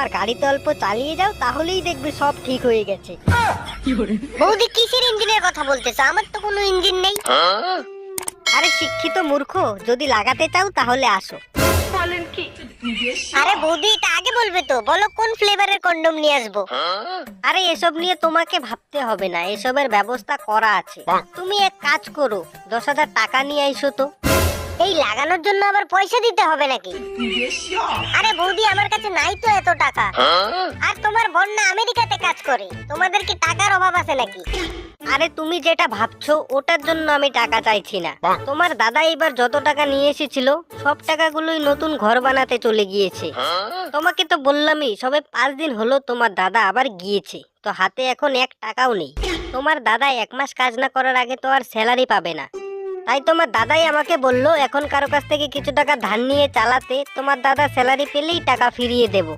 আর গাড়িতে অল্প চালিয়ে যাও, তাহলেই দেখবে সব ঠিক হয়ে গেছে। বৌদি কিসের ইঞ্জিনের কথা বলতেছো? আমার তো কোনো ইঞ্জিন নেই। আরে শিক্ষিত মূর্খ, যদি লাগাতে চাও তাহলে আসো। আরে বৌদি এটা আগে বলবে তো, বলো কোন ফ্লেভারের কন্ডম নিয়ে আসবো। আরে এসব নিয়ে তোমাকে ভাবতে হবে না, এসবের ব্যবস্থা করা আছে। তুমি এক কাজ করো, 10,000 টাকা নিয়ে আইসো তো। এই লাগানোর জন্য আবার পয়সা দিতে হবে নাকি? আরে বৌদি আমার কাছে নাই তো এত টাকা। আর তোমার বোন না আমেরিকাতে কাজ করে, তোমাদের কি টাকার অভাব আছে নাকি? আরে তুমি যেটা ভাবছো ওটার জন্য আমি টাকা চাইছি না। তোমার দাদা এবার যত টাকা নিয়ে এসেছিল সব টাকাগুলোই নতুন ঘর বানাতে চলে গিয়েছে। তোমাকে তো বললামই, সবে 5 দিন হলো তোমার দাদা আবার গিয়েছে, তো হাতে এখন 1 টাকাও নেই। তোমার দাদা 1 মাস কাজ না করার আগে তো আর স্যালারি পাবে না। তাই তোমার দাদাই আমাকে বললো এখন কারো কাছ থেকে কিছু টাকা ধার নিয়ে চালাতে, তোমার দাদা স্যালারি পেলেই টাকা ফিরিয়ে দেব।